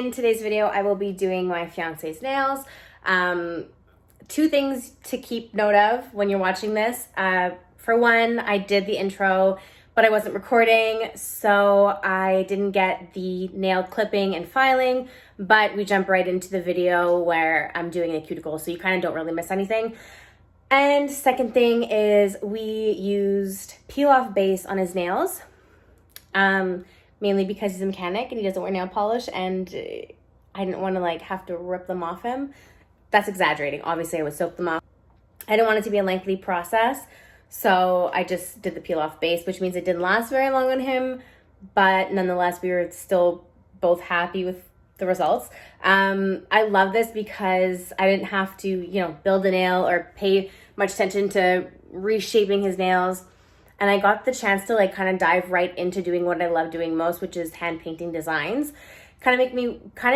In today's video, I will be doing my fiance's nails. Two things to keep note of when you're watching this. For one, I did the intro, but I wasn't recording, so I didn't get the nail clipping and filing, but we jump right into the video where I'm doing a cuticle, so you kind of don't really miss anything. And second thing is we used peel-off base on his nails, mainly because he's a mechanic and he doesn't wear nail polish, and I didn't want to have to rip them off him. That's exaggerating. Obviously, I would soak them off. I didn't want it to be a lengthy process, so I just did the peel-off base, which means it didn't last very long on him, but nonetheless, we were still both happy with the results. I love this because I didn't have to, build a nail or pay much attention to reshaping his nails. And I got the chance to kind of dive right into doing what I love doing most, which is hand painting designs. Kind of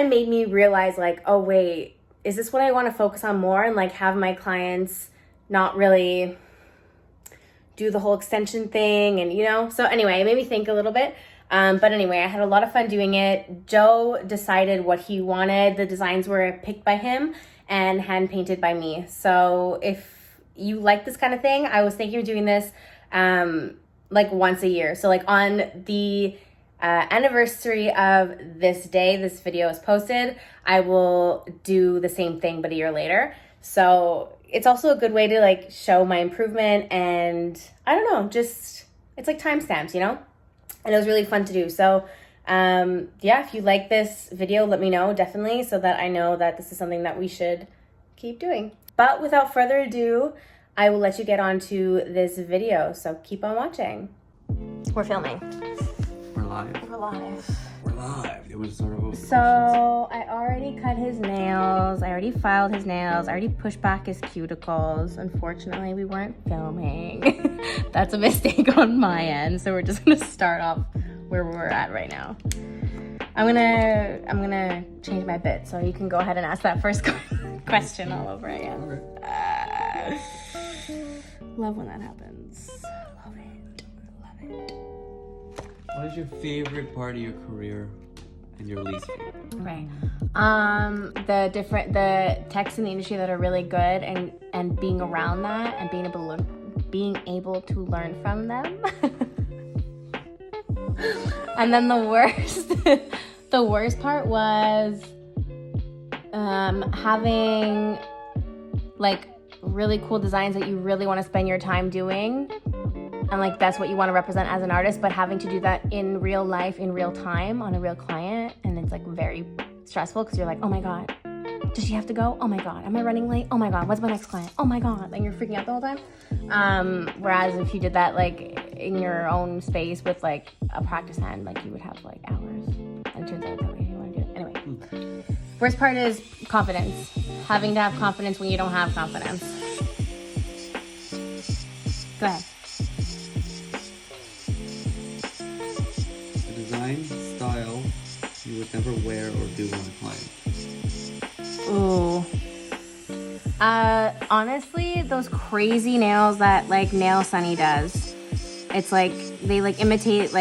made me realize oh wait, is this what I want to focus on more, and have my clients not really do the whole extension thing, and so anyway, it made me think a little bit. But anyway, I had a lot of fun doing it. Joe decided what he wanted. The designs were picked by him and hand painted by me. So if you like this kind of thing, I was thinking of doing this once a year. So on the anniversary of this day this video is posted, I will do the same thing but a year later. So it's also a good way to show my improvement, and I don't know, just it's like timestamps, and it was really fun to do. So yeah, if you like this video, let me know definitely, so that I know that this is something that we should keep doing. But without further ado, I will let you get on to this video, so keep on watching. We're filming. We're live. We're live. We're live. It was sort of So I already cut his nails. I already filed his nails. I already pushed back his cuticles. Unfortunately, we weren't filming. That's a mistake on my end. So we're just gonna start off where we're at right now. I'm gonna change my bit, so you can go ahead and ask that first question all over again. Love when that happens. Love it. Love it. What is your favorite part of your career and your least favorite? Right. The techs in the industry that are really good, and being around that and being able to learn from them. And then the worst part was having really cool designs that you really want to spend your time doing, and that's what you want to represent as an artist, but having to do that in real life, in real time, on a real client, and it's very stressful because you're oh my god, does she have to go? Oh my god, am I running late? Oh my god, what's my next client? Oh my god, and you're freaking out the whole time. Whereas if you did that in your own space with a practice hand, you would have hours, and it turns out that way you want to do it anyway. Worst part is confidence. Having to have confidence when you don't have confidence. Go ahead. A design style you would never wear or do on a client. Ooh. Honestly, those crazy nails that Nail Sunny does. It's they imitate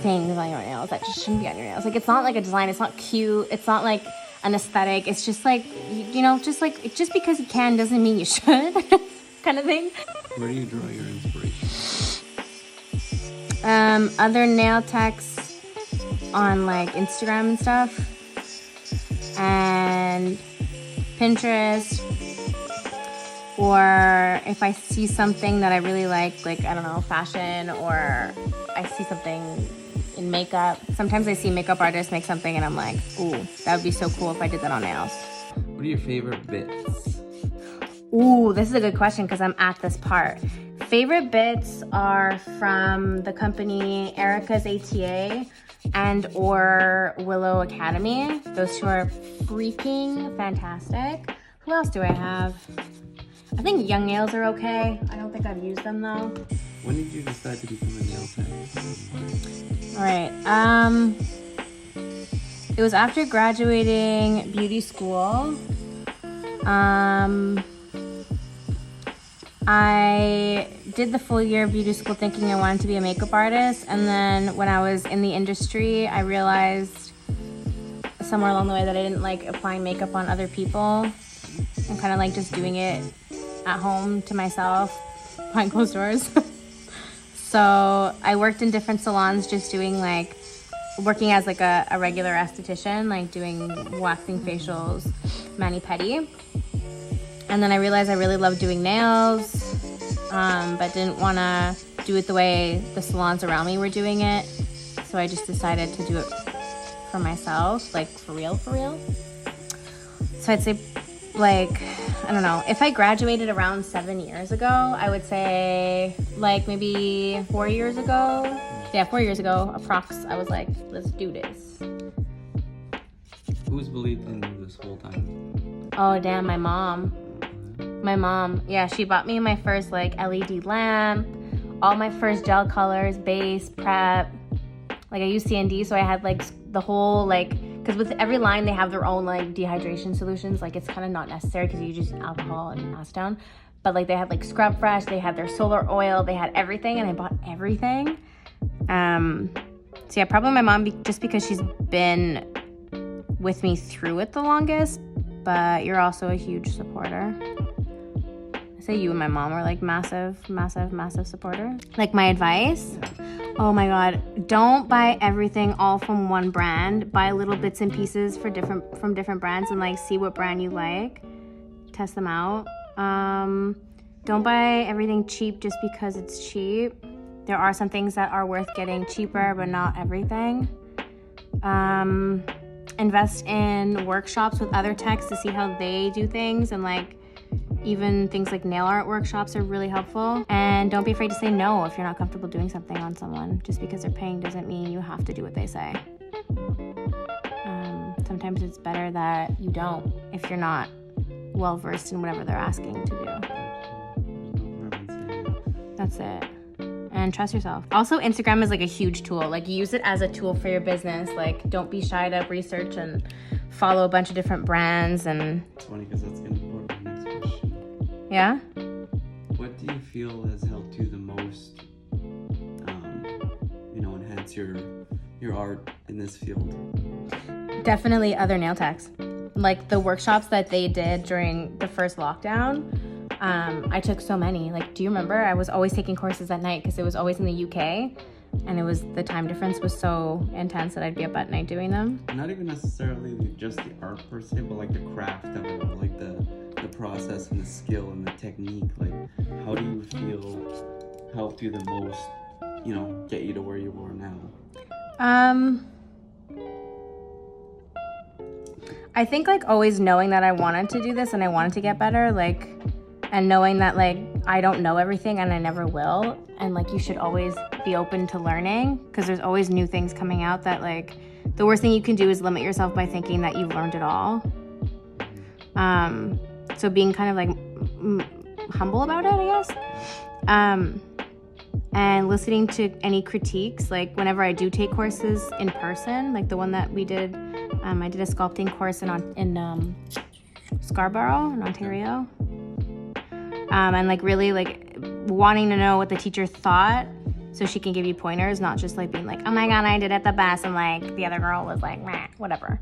things on your nails that just shouldn't be on your nails. It's not a design, it's not cute, it's not an aesthetic, it's just just because you can doesn't mean you should. Kind of thing. Where do you draw your inspiration? Other nail techs on Instagram and stuff, and Pinterest, or if I see something that I really like I don't know, fashion, or I see something in makeup. Sometimes I see makeup artists make something and I'm ooh, that would be so cool if I did that on nails. What are your favorite bits? Ooh, this is a good question because I'm at this part. Favorite bits are from the company Erica's ATA and or Willow Academy. Those two are freaking fantastic. Who else do I have? I think Young Nails are okay. I don't think I've used them though. When did you decide to become a nail tech? All right. It was after graduating beauty school. I did the full year of beauty school thinking I wanted to be a makeup artist. And then when I was in the industry, I realized somewhere along the way that I didn't like applying makeup on other people and kind of like just doing it at home to myself behind closed doors. So I worked in different salons just doing like, working as like a regular esthetician, like doing waxing, facials, mani-pedi. And then I realized I really loved doing nails, but didn't want to do it the way the salons around me were doing it. So I just decided to do it for myself, like for real. So I'd say like, I don't know, if I graduated around 7 years ago, I would say like maybe 4 years ago. Yeah, 4 years ago, approx, I was like, let's do this. Who's believed in you this whole time? Oh, damn, my mom. Yeah, she bought me my first like LED lamp, all my first gel colors, base, prep. Like I used CND, so I had like the whole like, because with every line they have their own like dehydration solutions. Like it's kind of not necessary because you just alcohol and acetone. But like they had like Scrub Fresh, they had their solar oil, they had everything, and I bought everything. So yeah, probably my mom, just because she's been with me through it the longest, but you're also a huge supporter. I say you and my mom are like massive supporter. Like my advice, oh my God, don't buy everything all from one brand. Buy little bits and pieces from different brands and like see what brand you like. Test them out. Don't buy everything cheap just because it's cheap. There are some things that are worth getting cheaper, but not everything. Invest in workshops with other techs to see how they do things, and like even things like nail art workshops are really helpful. And don't be afraid to say no if you're not comfortable doing something on someone. Just because they're paying doesn't mean you have to do what they say. Sometimes it's better that you don't if you're not well versed in whatever they're asking to do. That's it. And trust yourself. Also, Instagram is like a huge tool. Like use it as a tool for your business. Like don't be shy to research and follow a bunch of different brands. And it's funny because that's going to be part of the next question. Yeah? What do you feel has helped you the most, enhance your art in this field? Definitely other nail techs. Like the workshops that they did during the first lockdown. I took so many. Like, do you remember? I was always taking courses at night because it was always in the UK, and the time difference was so intense that I'd be up at night doing them. Not even necessarily just the art per se, but like the craft of it, like the process and the skill and the technique. Like, how do you feel helped you the most? Get you to where you are now. I think like always knowing that I wanted to do this and I wanted to get better, like. And knowing that, like, I don't know everything and I never will. And, like, you should always be open to learning because there's always new things coming out that, like, the worst thing you can do is limit yourself by thinking that you've learned it all. So being kind of, like, humble about it, I guess. And listening to any critiques. Like, whenever I do take courses in person, like the one that we did, I did a sculpting course in Scarborough, in Ontario. And like really like wanting to know what the teacher thought so she can give you pointers, not just like being like, oh my God, I did it the best, and like the other girl was like, meh, whatever.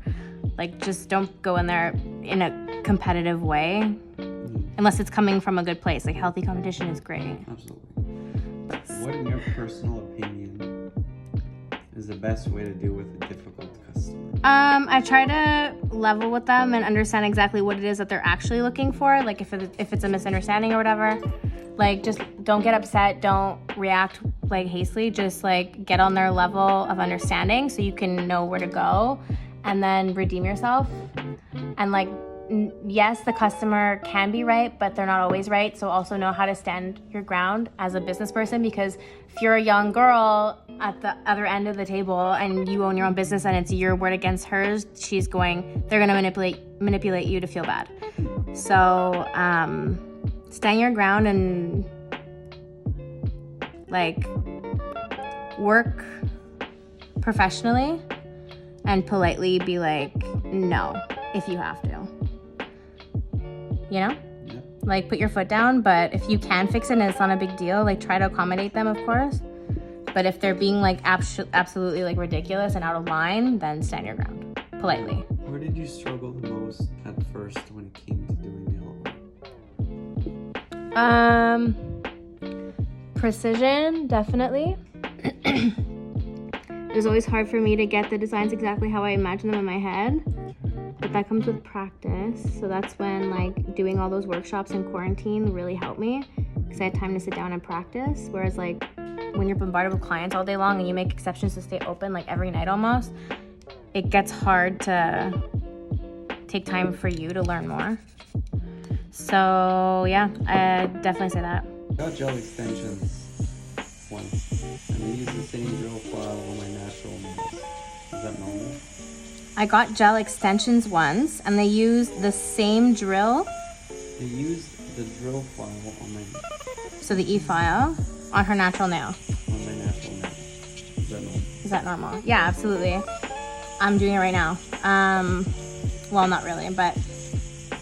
Like just don't go in there in a competitive way unless it's coming from a good place. Like healthy competition is great. Absolutely. What in your personal opinion is the best way to deal with a difficult customer? I try to level with them and understand exactly what it is that they're actually looking for. Like if it's a misunderstanding or whatever, like just don't get upset. Don't react like hastily. Just like get on their level of understanding so you can know where to go and then redeem yourself. And like, yes, the customer can be right, but they're not always right. So also know how to stand your ground as a business person, because if you're a young girl at the other end of the table and you own your own business and it's your word against hers, they're going to manipulate you to feel bad. So stand your ground and like work professionally and politely be like, no, if you have to. You know? Yeah. like put your foot down, but if you can fix it and it's not a big deal, like try to accommodate them, of course. But if they're being like absolutely like ridiculous and out of line, then stand your ground politely. Where did you struggle the most at first when it came to doing nail art? Precision, definitely. It was always hard for me to get the designs exactly how I imagine them in my head, but that comes with practice. So that's when like doing all those workshops in quarantine really helped me, because I had time to sit down and practice. Whereas like when you're bombarded with clients all day long and you make exceptions to stay open like every night almost, it gets hard to take time for you to learn more. So yeah, I definitely say that. I got gel extensions once, and they use the same drill file on my natural nails. Is that normal? I got gel extensions once, and they used the same drill. They used the drill file on my So the E-file on her natural nail. natural nail. Is that normal? Is that normal? Yeah, absolutely. I'm doing it right now. Well, not really, but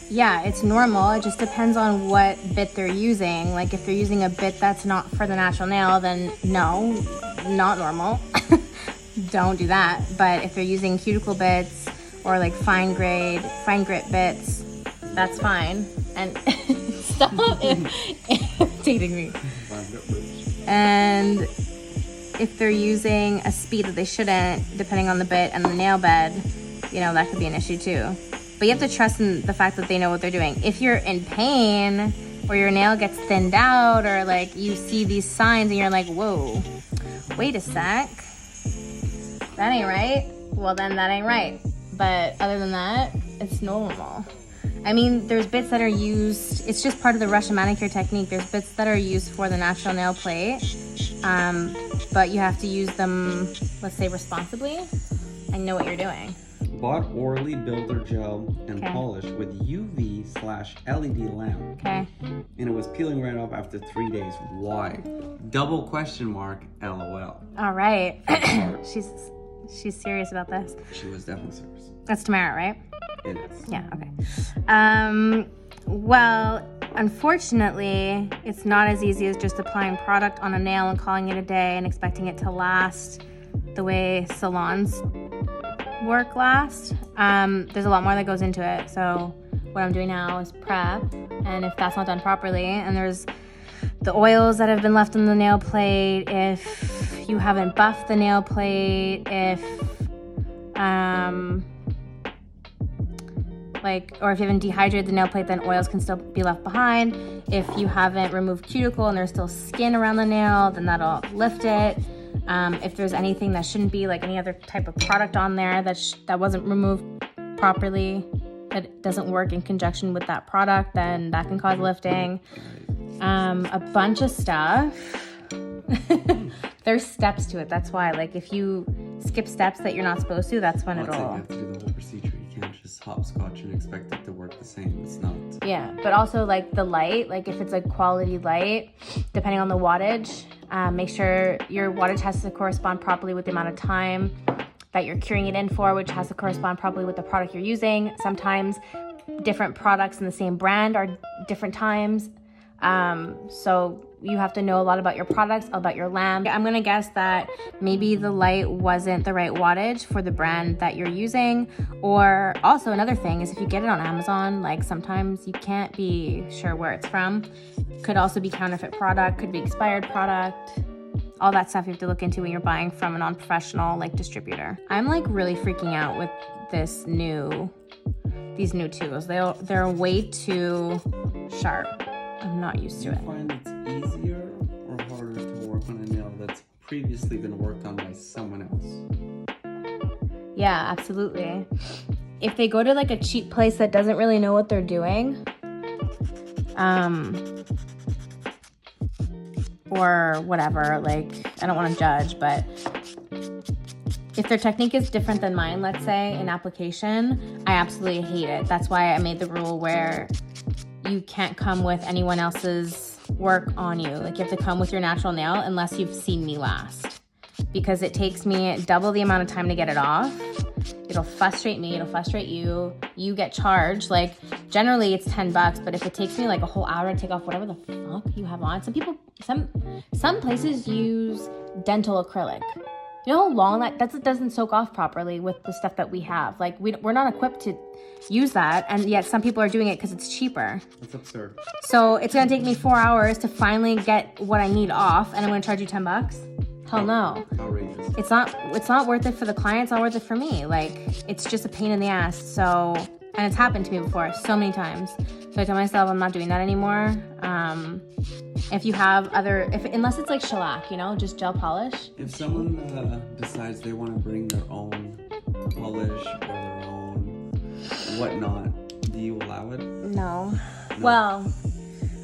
yeah, it's normal. It just depends on what bit they're using. Like if they're using a bit that's not for the natural nail, then no, not normal. Don't do that. But if they're using cuticle bits or like fine grit bits, that's fine. And stop irritating me. And if they're using a speed that they shouldn't, depending on the bit and the nail bed, you know, that could be an issue too. But you have to trust in the fact that they know what they're doing. If you're in pain or your nail gets thinned out or like you see these signs and you're like, whoa, wait a sec, that ain't right. Well, then that ain't right. But other than that, it's normal. I mean, there's bits that are used, it's just part of the Russian manicure technique. There's bits that are used for the natural nail plate, but you have to use them, let's say, responsibly and know what you're doing. Bought Orly Builder Gel and polish with UV/LED lamp. Okay. And it was peeling right off after 3 days. Why? Double question mark, LOL. All right. She's serious about this. She was definitely serious. That's Tamara, right? It is. Yeah, okay. Well, unfortunately, it's not as easy as just applying product on a nail and calling it a day and expecting it to last the way salons work last. There's a lot more that goes into it. So what I'm doing now is prep, and if that's not done properly, and there's the oils that have been left on the nail plate, if you haven't buffed the nail plate, if or if you haven't dehydrated the nail plate, then oils can still be left behind. If you haven't removed cuticle and there's still skin around the nail, then that'll lift it. If there's anything that shouldn't be, like any other type of product on there that wasn't removed properly, that doesn't work in conjunction with that product, then that can cause lifting. A bunch of stuff. There's steps to it. That's why, like, if you skip steps that you're not supposed to, that's when You it'll... have to do the whole procedure. You can't just hopscotch and expect it to work the same. It's not. Yeah, but also like the light, like if it's a quality light, depending on the wattage, make sure your wattage has to correspond properly with the amount of time that you're curing it in for, which has to correspond properly with the product you're using. Sometimes different products in the same brand are different times. So you have to know a lot about your products, about your lamp. I'm gonna guess that maybe the light wasn't the right wattage for the brand that you're using. Or also another thing is if you get it on Amazon, like sometimes you can't be sure where it's from. Could also be counterfeit product, could be expired product. All that stuff you have to look into when you're buying from a non-professional like distributor. I'm like really freaking out with these new tools. They're way too sharp. I'm not used to it. Do you find it's easier or harder to work on a nail that's previously been worked on by someone else? Yeah, absolutely. If they go to like a cheap place that doesn't really know what they're doing, or whatever, like, I don't want to judge, but if their technique is different than mine, let's say, in application, I absolutely hate it. That's why I made the rule where you can't come with anyone else's work on you. Like, you have to come with your natural nail unless you've seen me last. Because it takes me double the amount of time to get it off. It'll frustrate me. It'll frustrate you. You get charged. Like, generally it's $10, but if it takes me like a whole hour to take off whatever the fuck you have on. Some places use dental acrylic. You know how long that doesn't soak off properly with the stuff that we have. Like, we're not equipped to use that, and yet some people are doing it because it's cheaper. That's absurd. So it's gonna take me 4 hours to finally get what I need off, and I'm gonna charge you $10? Hell no. Outrageous. It's not worth it for the client. It's not worth it for me. Like, it's just a pain in the ass. So, and it's happened to me before so many times. So I tell myself I'm not doing that anymore. If you have unless it's like shellac, you know, just gel polish. If someone decides they want to bring their own polish or their own whatnot, do you allow it? No. Well,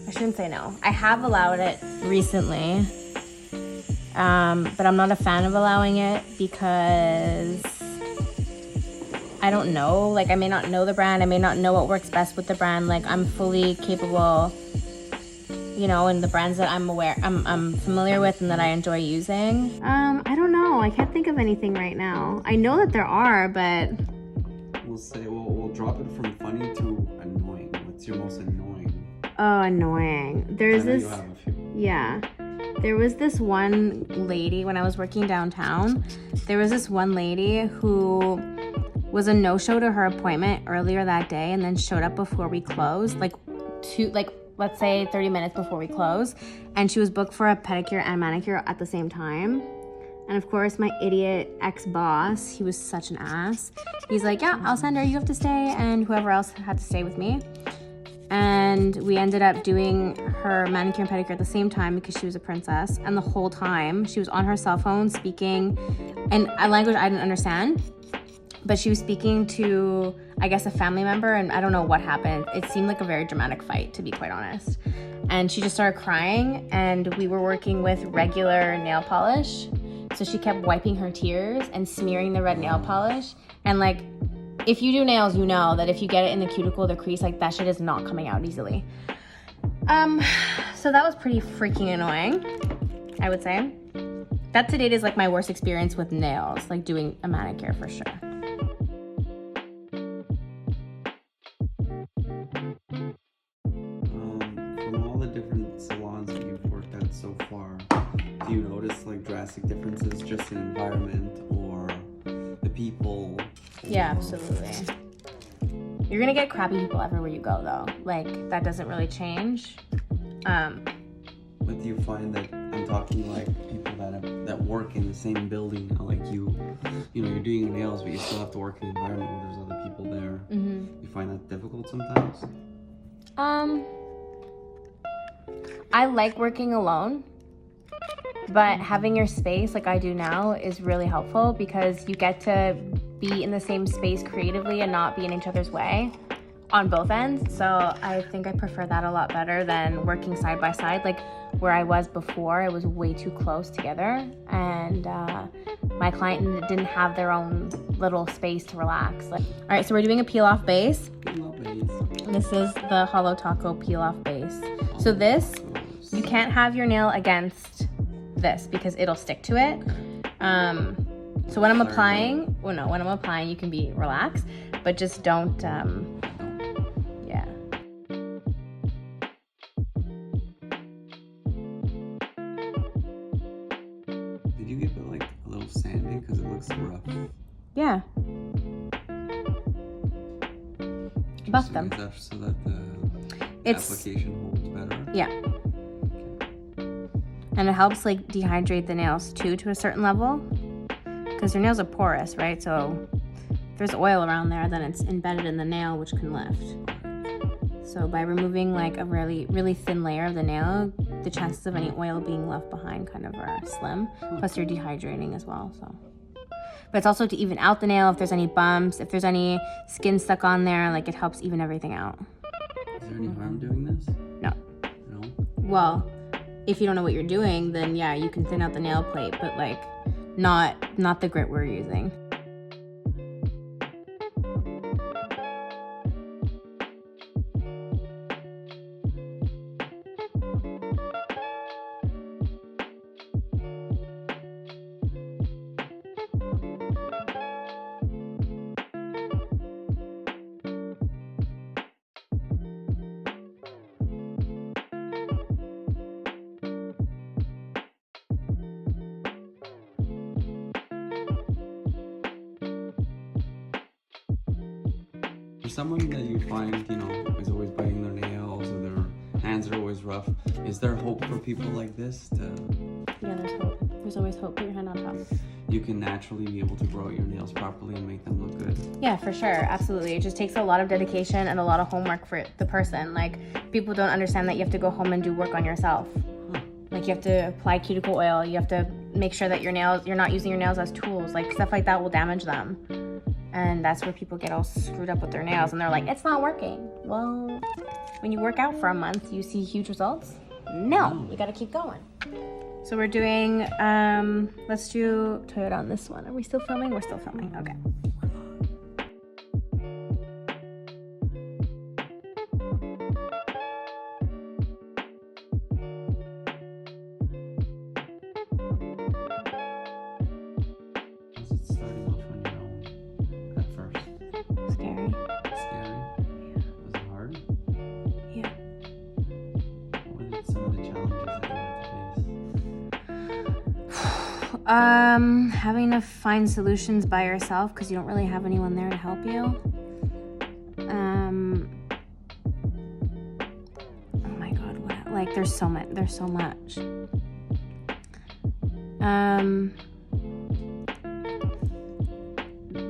I shouldn't say no. I have allowed it recently. But I'm not a fan of allowing it because I don't know. Like, I may not know the brand. I may not know what works best with the brand. Like, I'm fully capable, you know, in the brands that I'm familiar with and that I enjoy using. I don't know. I can't think of anything right now. I know that there are, but We'll drop it from funny to annoying. What's your most annoying? Oh, annoying. I know you have a few. Yeah. There was this one lady when I was working downtown. There was this one lady who was a no-show to her appointment earlier that day and then showed up before we closed, let's say 30 minutes before we close. And she was booked for a pedicure and manicure at the same time. And of course, my idiot ex-boss, he was such an ass. He's like, yeah, I'll send her, you have to stay. And whoever else had to stay with me. And we ended up doing her manicure and pedicure at the same time because she was a princess. And the whole time she was on her cell phone speaking in a language I didn't understand. But she was speaking to, I guess, a family member, and I don't know what happened. It seemed like a very dramatic fight, to be quite honest. And she just started crying, and we were working with regular nail polish. So she kept wiping her tears and smearing the red nail polish. And like, if you do nails, you know that if you get it in the cuticle, the crease, like that shit is not coming out easily. So that was pretty freaking annoying, I would say. That to date is like my worst experience with nails, like doing a manicure for sure. From all the different salons that you've worked at so far, do you notice like drastic differences just in environment or the people? Yeah, absolutely. You're gonna get crappy people everywhere you go, though. Like, that doesn't really change. But do you find that, I'm talking like people that work in the same building, like you know, you're doing your nails, but you still have to work in an environment where there's other people there. Mm-hmm. You find that difficult sometimes? I like working alone, but having your space like I do now is really helpful because you get to be in the same space creatively and not be in each other's way on both ends. So I think I prefer that a lot better than working side by side. Like where I was before, it was way too close together, and my client didn't have their own little space to relax. All right, so we're doing a peel-off base. This is the Holo Taco peel-off base. So this, you can't have your nail against this because it'll stick to it. So when I'm applying, you can be relaxed, but just don't, yeah. Did you give it like a little sanding because it looks rough? Yeah. Buff them. So that the application holds better? Yeah. And it helps like dehydrate the nails too to a certain level because your nails are porous, right? So if there's oil around there, then it's embedded in the nail, which can lift. So by removing like a really, really thin layer of the nail, the chances of any oil being left behind kind of are slim. Plus you're dehydrating as well, so. But it's also to even out the nail if there's any bumps, if there's any skin stuck on there, like it helps even everything out. Is there any harm doing this? No. No? Well, if you don't know what you're doing, then yeah, you can thin out the nail plate, but like not the grit we're using. For someone that you find, is always biting their nails or their hands are always rough, is there hope for people like this Yeah, there's hope. There's always hope. Put your hand on top. You can naturally be able to grow out your nails properly and make them look good? Yeah, for sure. Absolutely. It just takes a lot of dedication and a lot of homework for the person. Like, people don't understand that you have to go home and do work on yourself. Like, you have to apply cuticle oil. You have to make sure that you're not using your nails as tools. Like, stuff like that will damage them. And that's where people get all screwed up with their nails. And they're like, it's not working. Well, when you work out for a month, you see huge results? No, we got to keep going. So we're doing, let's do Toyota on this one. Are we still filming? We're still filming. Okay. How's it starting off on your own at first? Scary. Scary? Yeah. Was it hard? Yeah. What were some of the challenges that you had to face? Having to find solutions by yourself because you don't really have anyone there to help you. Oh my God, what? Like, there's so much.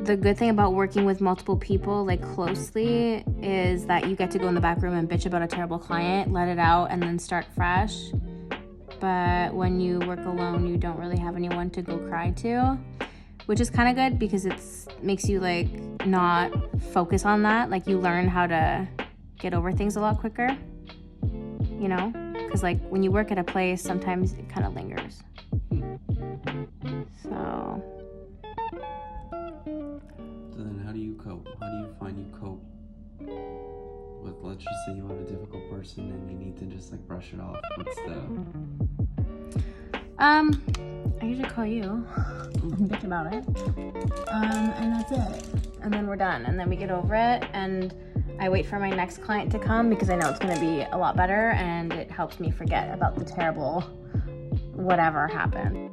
The good thing about working with multiple people, like, closely, is that you get to go in the back room and bitch about a terrible client, let it out, and then start fresh. But when you work alone, you don't really have anyone to go cry to, which is kind of good because it makes you, like, not focus on that. Like, you learn how to get over things a lot quicker, because, like, when you work at a place, sometimes it kind of lingers. So then how do you cope? How do you find you cope with, let's just say you have a difficult person and you need to just, like, brush it off? What's the... I usually call you and bitch about it. And that's it. And then we're done. And then we get over it. And I wait for my next client to come because I know it's going to be a lot better. And it helps me forget about the terrible whatever happened.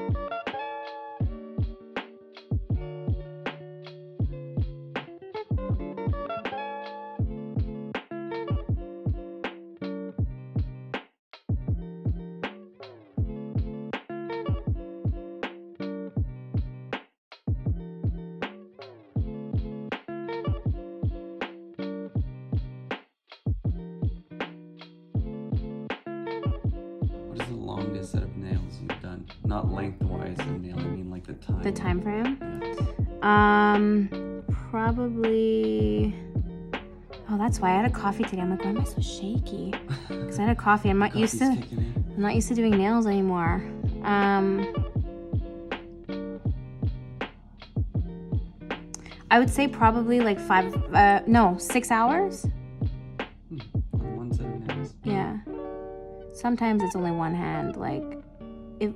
What is the longest set of nails you've done? Not lengthwise of nail, I mean like the time. The time frame? Yeah. Probably... Oh, that's why I had a coffee today. I'm like, why am I so shaky? Because I had a coffee. I'm not used to doing nails anymore. I would say probably like 6 hours. On one set of nails. Yeah. Sometimes it's only one hand. Like,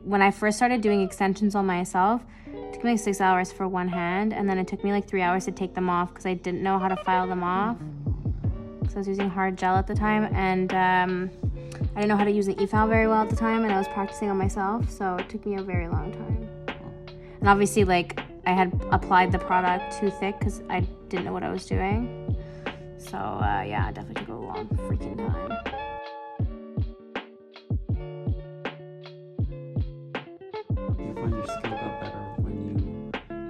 when I first started doing extensions on myself, it took me like 6 hours for one hand, and then it took me like 3 hours to take them off because I didn't know how to file them off. Because I was using hard gel at the time, and I didn't know how to use an e-file very well at the time, and I was practicing on myself, so it took me a very long time. And obviously, like, I had applied the product too thick because I didn't know what I was doing. So, yeah, it definitely took a long freaking time. Do you find your skill got better when you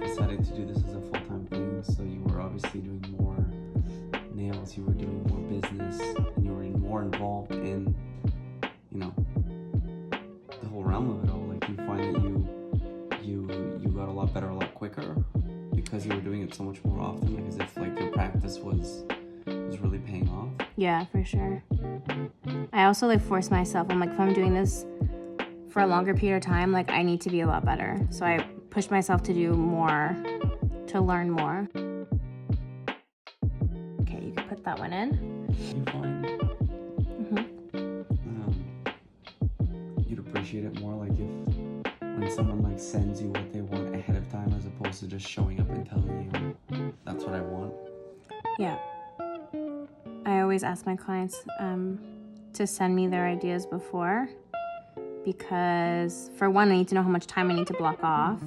decided to do this as a full-time thing? So you were obviously doing more nails, you were doing more business, and you were more involved in, the whole realm of it all. Like, you find that you got a lot better a lot quicker because you were doing it so much more often, like as if like your practice was really paying off. Yeah, for sure. I also like force myself. I'm like, if I'm doing this for a longer period of time, like, I need to be a lot better. So I push myself to do more, to learn more. Okay, you can put that one in. You find you'd appreciate it more, like, if when someone like sends you what they want ahead of time as opposed to just showing up and telling you that's what I want. Yeah. I always ask my clients to send me their ideas before, because for one, I need to know how much time I need to block off.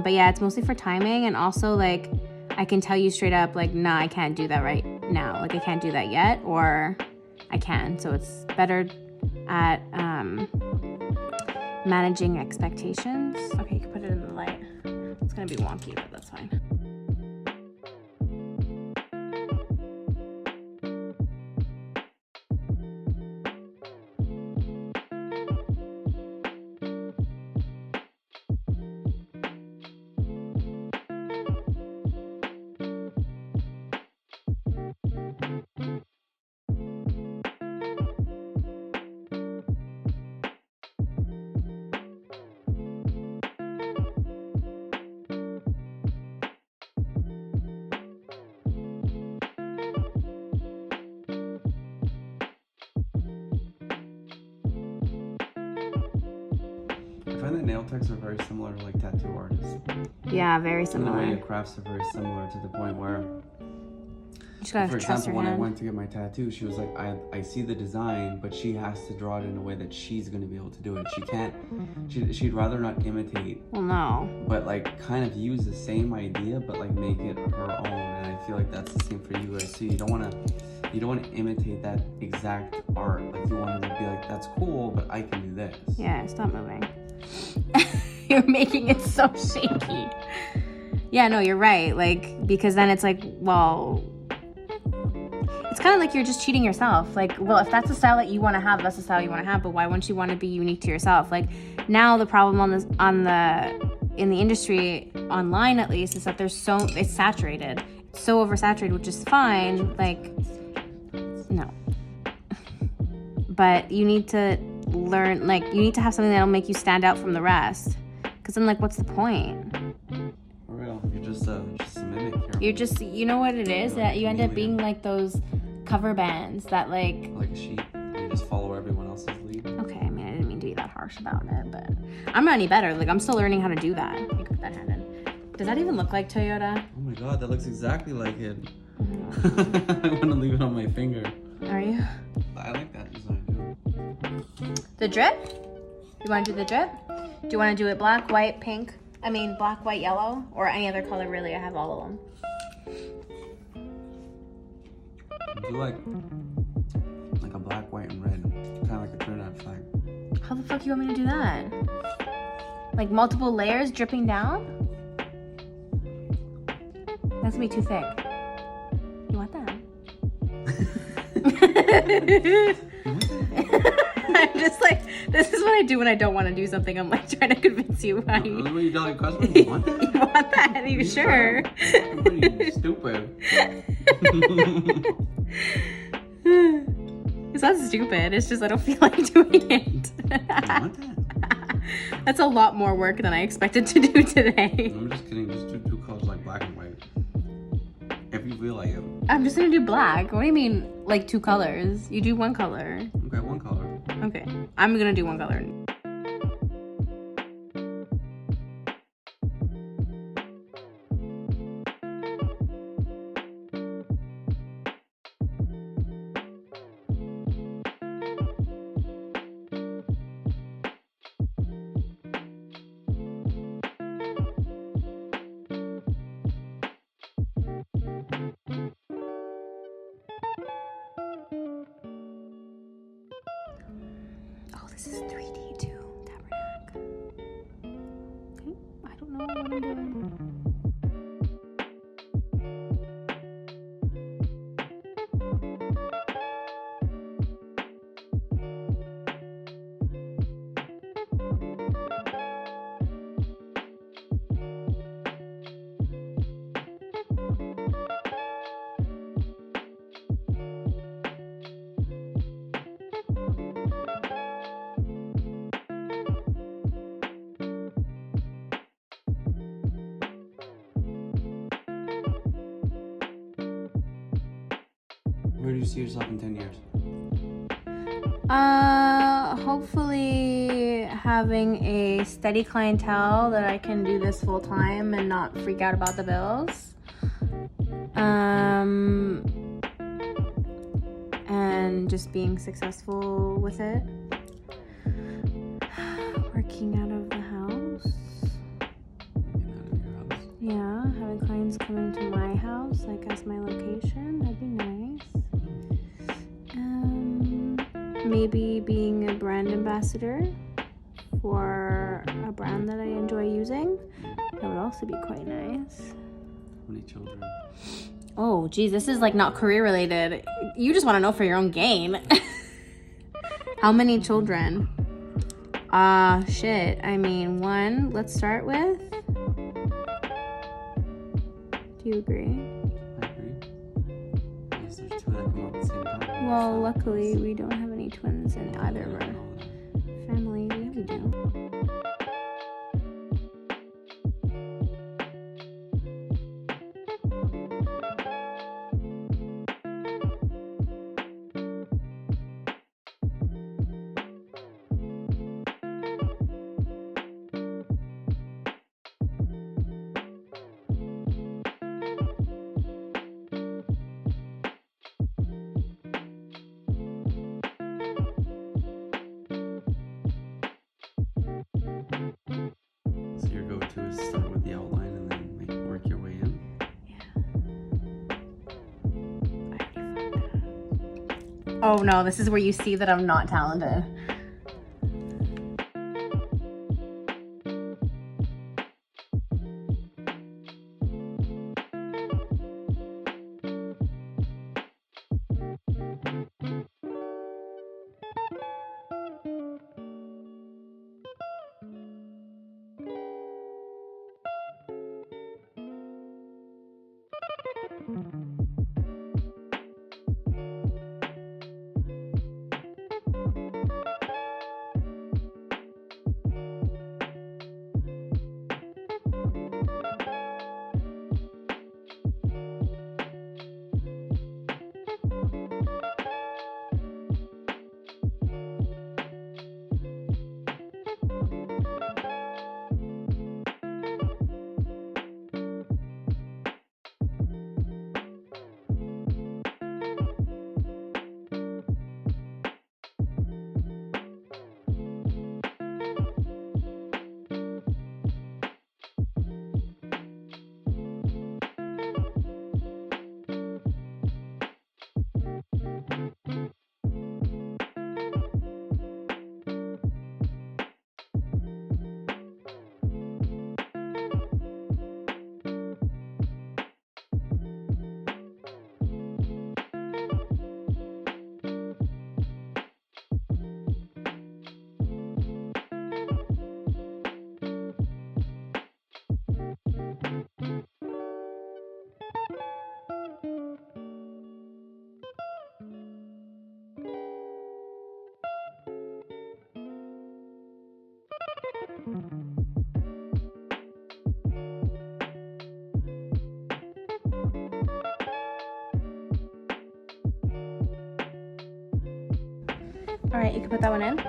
But yeah, it's mostly for timing, and also like I can tell you straight up like, nah, I can't do that right now. Like I can't do that yet, or I can. So it's better at managing expectations. Okay, you can put it in the light. It's gonna be wonky, but that's fine. I find that nail techs are very similar to like tattoo artists. Yeah, very In a similar. way, crafts are very similar to the point where, You just gotta for trust example, your when I hand. went to get my tattoo, she was like, I see the design, but she has to draw it in a way that she's gonna be able to do it. She can't, she'd rather not imitate, Well, no. but like kind of use the same idea, but like make it her own. And I feel like that's the same for you guys too. You don't wanna imitate that exact art. Like you want to be like, that's cool, but I can do this. Yeah, stop moving. You're making it so shaky. Yeah, no, you're right. Like, because then it's like, well, it's kind of like you're just cheating yourself. Like, well, if that's the style that you want to have, that's the style you want to have. But why wouldn't you want to be unique to yourself? Like, now the problem in the industry, online at least, is that it's saturated. It's so oversaturated, which is fine. Like, no. But you need to learn, like, you need to have something that'll make you stand out from the rest. Because then, like, what's the point? For real, you're just a mimic. You're just, you know what it is? That you end up being like those cover bands that, like a sheep. You just follow everyone else's lead. Okay, I mean, I didn't mean to be that harsh about it, but I'm not any better. Like, I'm still learning how to do that. You can put that hand in. Does that even look like Toyota? Oh my god, that looks exactly like it. I want to leave it on my finger. Are you? I like that design too. The drip? You want to do the drip? Do you want to do it black, white, pink? I mean, black, white, yellow, or any other color, really. I have all of them. Do like a black, white, and red. Kind of like a Trinidad flag. How the fuck you want me to do that? Like multiple layers dripping down? That's gonna be too thick. You want that? I'm just like, this is what I do when I don't want to do something. I'm like trying to convince you why you, What you tell your customer? You want that? you want that. Are you sure? You're pretty stupid. It's not stupid. It's just I don't feel like doing it. You want that? That's a lot more work than I expected to do today. I'm just kidding. Just do two colors like black and white. If you feel like it. I'm just gonna do black. What do you mean, like two colors? You do one color. Okay, one color. Okay, I'm gonna do one color. Oh, this is 3D too, Tabernacle. Okay, I don't know what I'm doing. Where do you see yourself in 10 years? Hopefully having a steady clientele that I can do this full time and not freak out about the bills. And just being successful with it. Working out of the house. Yeah, having clients coming to my house, like as my location, that'd be nice. Maybe being a brand ambassador for a brand that I enjoy using. That would also be quite nice. How many children? Oh, geez, this is like not career related. You just want to know for your own gain. How many children? Shit. I mean, one, let's start with. Do you agree? I agree. Unless there's two that come out at the same time. Well, luckily, we don't have any twins in either of our family. Yeah, we do. So your go-to is start with the outline and then work your way in? Oh no, this is where you see that I'm not talented. All right, you can put that one in.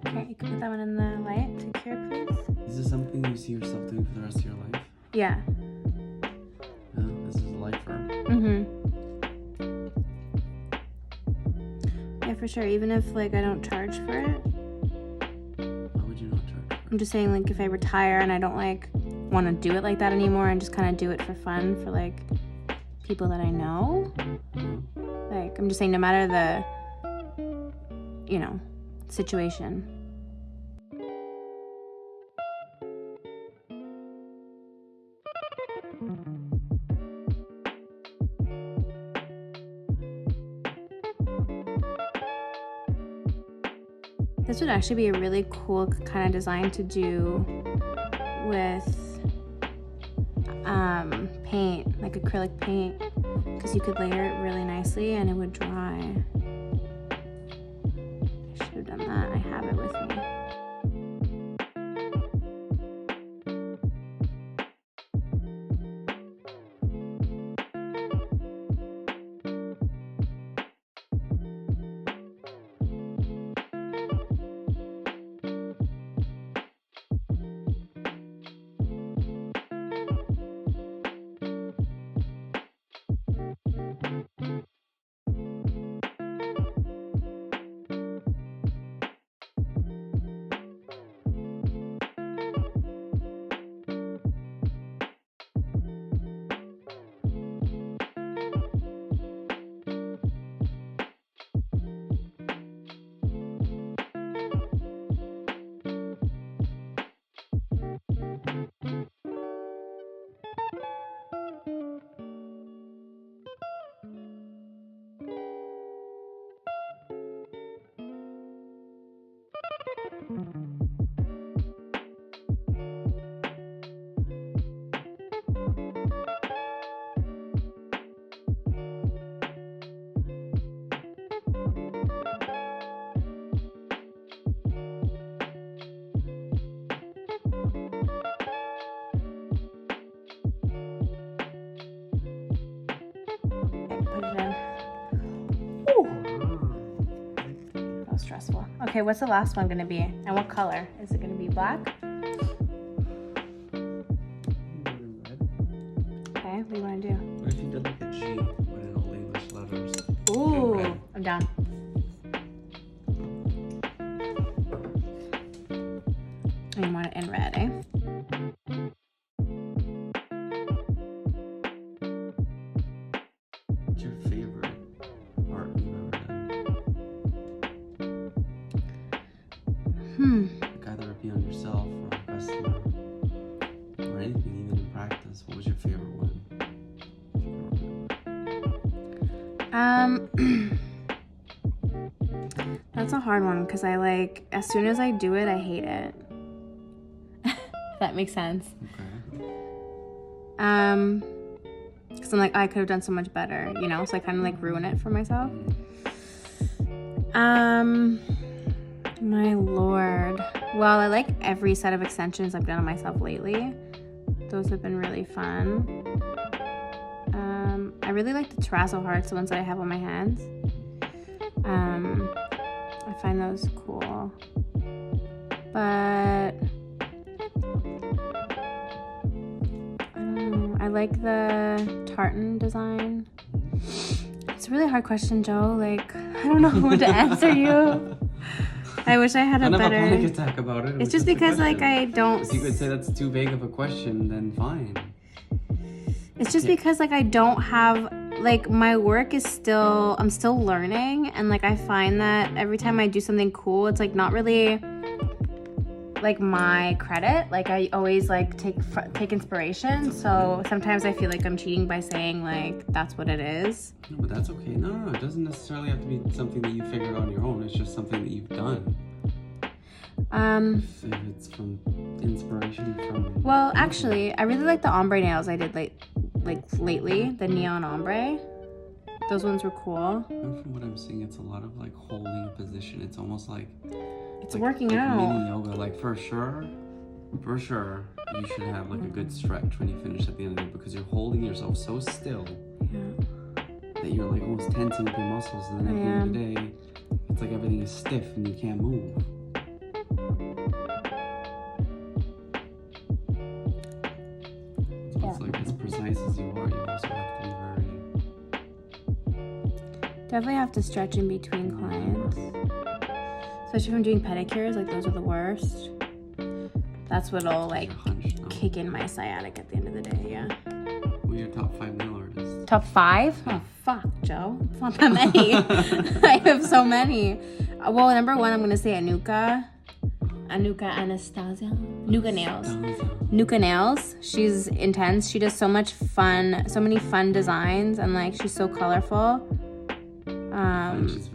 Okay, you can put that one in the light to cure, please. Is this something you see yourself doing for the rest of your life? Yeah. This is a lifer. Yeah, for sure. Even if like I don't charge for it. Why would you not charge for it? I'm just saying, like, if I retire and I don't like want to do it like that anymore and just kind of do it for fun for like people that I know. Like, I'm just saying, no matter the, you know, situation. This would actually be a really cool kind of design to do with paint, like acrylic paint, because you could layer it really nicely and it would dry. I should have done that. I have it with me. Stressful. Okay, what's the last one gonna be? And what color? Is it gonna be black? Okay, what do you wanna do? What if you did like a G, but in all English letters? Ooh, I'm down. And you want it in red, eh? What's your favorite art you've ever done? Like either it be on yourself or a customer or anything, even in practice. What was your favorite one? That's a hard one because I like, as soon as I do it, I hate it. If that makes sense. Okay. Because I'm like, I could have done so much better, you know? So I kind of like ruin it for myself. My lord. Well, I like every set of extensions I've done on myself lately. Those have been really fun. I really like the terrazzo hearts, the ones that I have on my hands. I find those cool. But I don't know. I like the tartan design. It's a really hard question, Joe. Like, I don't know how to answer you. I wish I had a better. Don't have a panic attack about it. It's just because like I don't. If you could say that's too vague of a question, then fine. It's just because like I don't have like my work is still, I'm still learning, and like I find that every time I do something cool, it's like not really like my credit. Like I always like take inspiration, so sometimes I feel like I'm cheating by saying like that's what it is. No, but that's okay. No, it doesn't necessarily have to be something that you figured out on your own. It's just something that you've done. If it's from inspiration from. Well, actually, I really like the ombre nails I did like lately, the neon ombre. Those ones were cool. And from what I'm seeing, it's a lot of like holding a position. It's almost like it's working out. Mini yoga, like for sure, you should have like a good stretch when you finish at the end of it, because you're holding yourself so still that you're like almost tensing up your muscles, and then at the end of the day, it's like everything is stiff and you can't move. So it's like as precise as you are, you also have to be very. Definitely have to stretch in between clients. Especially if I'm doing pedicures, like those are the worst. That's what'll like kick in my sciatic at the end of the day, yeah. Who are your top 5 nail artists? Top 5? Oh, fuck, Joe. It's not that many. I have so many. Well, number 1, I'm going to say Anuka Anastasia. Nuka Nails. She's intense. She does so many fun designs, and like she's so colorful. And she's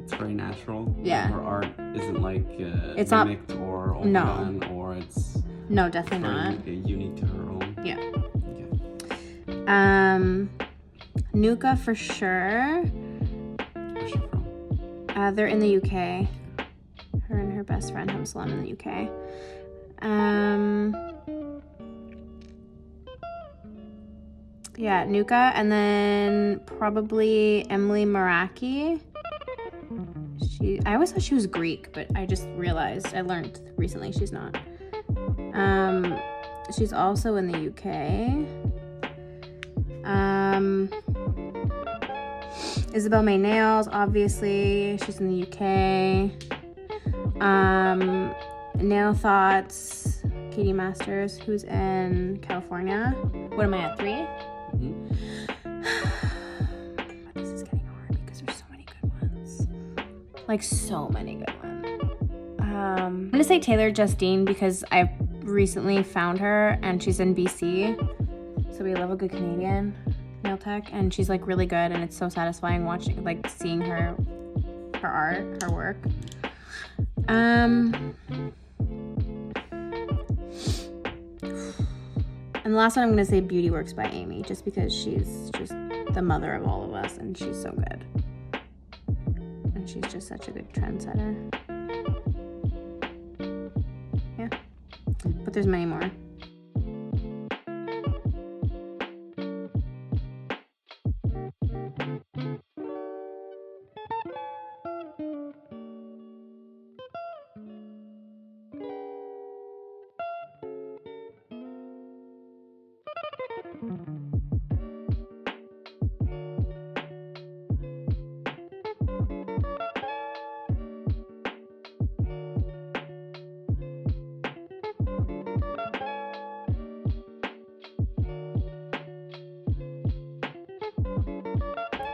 it's very natural. Yeah. Her art isn't like it's mimicked or overdone, or it's no, definitely not. Unique to her own. Yeah. Okay. Nuka for sure. Where's she from? They're in the UK. Her and her best friend have a salon in the UK. Yeah, Nuka, and then probably Emily Meraki. I always thought she was Greek, but I just realized, I learned recently she's not. She's also in the UK. Isabel May Nails, obviously, she's in the UK. Nail Thoughts, Katie Masters, who's in California. What am I at, 3? This is getting hard because there's so many good ones. Like so many good ones. I'm gonna say Taylor Justine because I recently found her and she's in BC. So we love a good Canadian nail tech, and she's like really good, and it's so satisfying watching, like seeing her art, her work. And the last one I'm going to say Beauty Works by Amy, just because she's just the mother of all of us, and she's so good. And she's just such a good trendsetter. Yeah. But there's many more.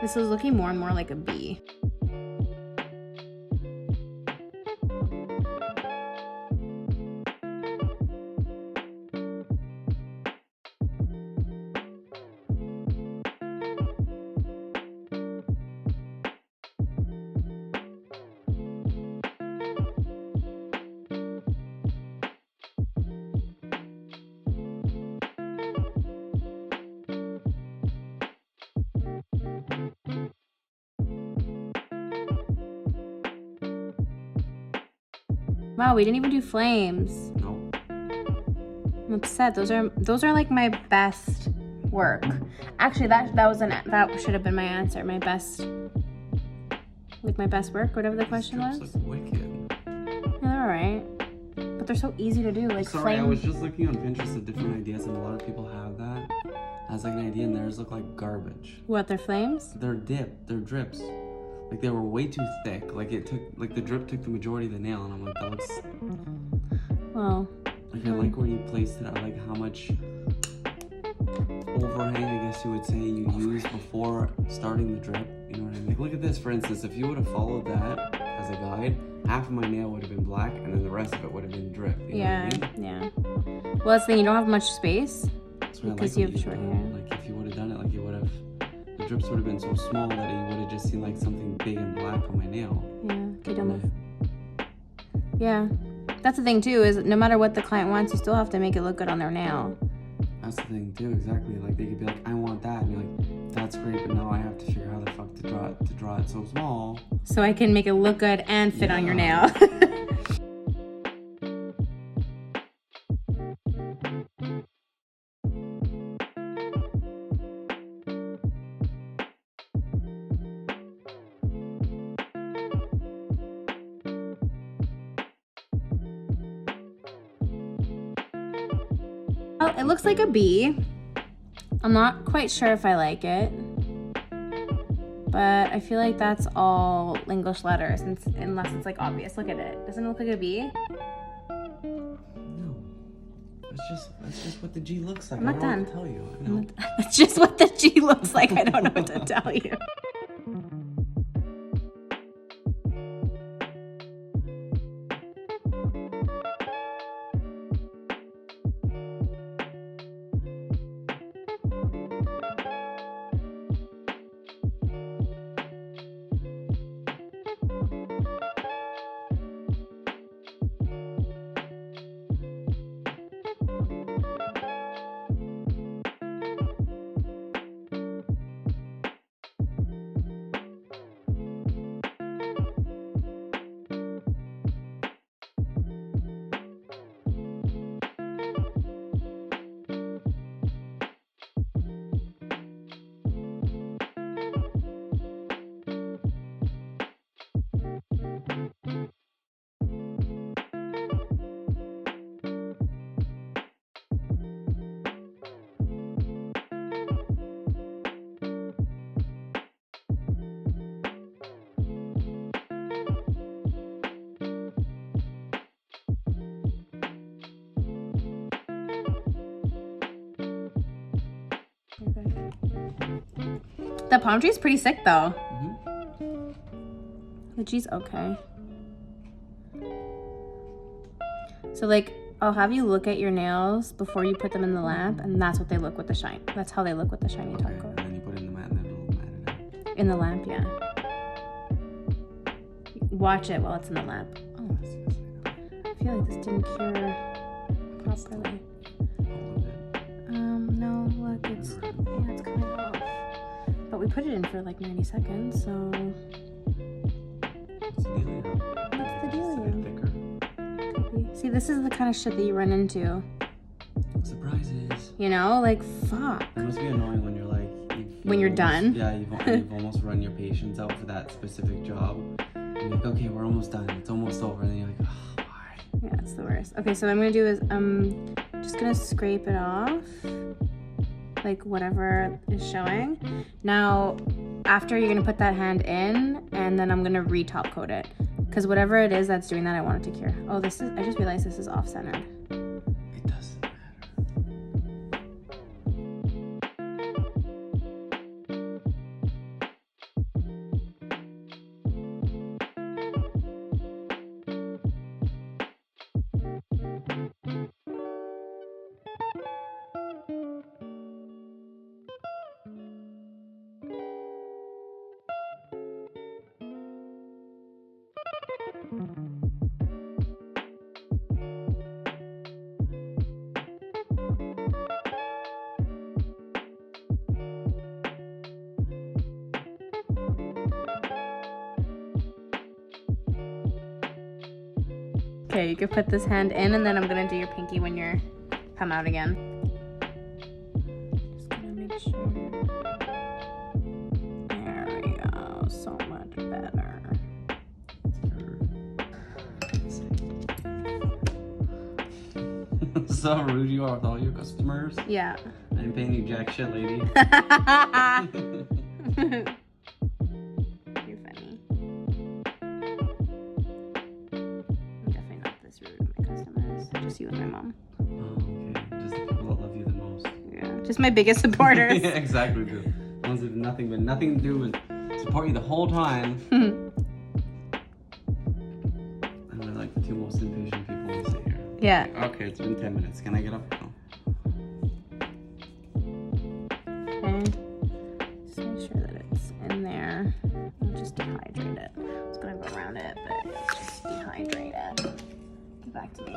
This is looking more and more like a bee. Wow, we didn't even do flames. Nope. I'm upset. Those are like my best work. Actually, that should have been my answer. My best work, whatever the question was. Look wicked. Yeah, they're alright. But they're so easy to do. Like Sorry, I was just looking on Pinterest of different ideas, and a lot of people have that as like an idea, and theirs look like garbage. What, they're flames? They're drips. Like they were way too thick. Like the drip took the majority of the nail, and I'm like, that looks. Well. Like I like where you placed it. I like how much overhang, I guess you would say, you use before starting the drip. You know what I mean? Like, look at this, for instance. If you would have followed that as a guide, half of my nail would have been black, and then the rest of it would have been drip. You know what I mean? Yeah. Well, that's the thing. You don't have much space because you have short hair. Like, if you would have done it, like, you would have, the drips would have been so small that it would have just seemed like something big and black on my nail. Yeah. Okay, don't move. Yeah. That's the thing too, is no matter what the client wants, you still have to make it look good on their nail. That's the thing too, exactly. Like, they could be like, I want that, and you're like, that's great, but now I have to figure out how the fuck to draw it so small so I can make it look good and fit on your nail. Well, it looks like a B. I'm not quite sure if I like it, but I feel like that's all English letters, unless it's like obvious. Look at it. Doesn't it look like a B? No. That's just what the G looks like. I'm not done. I don't know what to tell you. No. That's just what the G looks like. I don't know what to tell you. The palm tree is pretty sick though. Mm-hmm. The G's okay. So like, I'll have you look at your nails before you put them in the lamp, and that's what they look with the shine. That's how they look with the shiny top coat. And then you put it in the mat, and then it'll mat it out. In the lamp, yeah. Watch it while it's in the lamp. Oh, I feel like this didn't cure properly. No, look, it's coming off. But we put it in for like 90 seconds, so. What's the dealio? What's the dealio? It's a bit thicker. Could be. See, this is the kind of shit that you run into. Surprises. You know, like, fuck. It must be annoying when you're like, When you're done? Yeah, you've almost run your patients out for that specific job. And you're like, okay, we're almost done. It's almost over. And then you're like, oh, why? Yeah, it's the worst. Okay, so what I'm gonna do is I'm just gonna scrape it off, like whatever is showing. Now, after you're gonna put that hand in, and then I'm gonna re-top coat it, because whatever it is that's doing that, I want it to cure. Oh, I just realized this is off-centered. It doesn't matter. Okay, you can put this hand in, and then I'm gonna do your pinky when you come out again. Just gonna make sure. There we go. So much better. So rude you are with all your customers. Yeah. I ain't paying you jack shit, lady. You're funny. I'm definitely not this rude with my customers. Just you and my mom. Oh, okay. Just the people that love you the most. Yeah. Just my biggest supporters. Yeah, exactly, dude. Ones that have nothing to do with support you the whole time. And they're like the two most impatient people I see here. Yeah. Okay, it's been 10 minutes. Can I get up? No. Okay. Just make sure that it's in there. I'll just dehydrate it. I was gonna go around it, but just dehydrate it. Give back to me.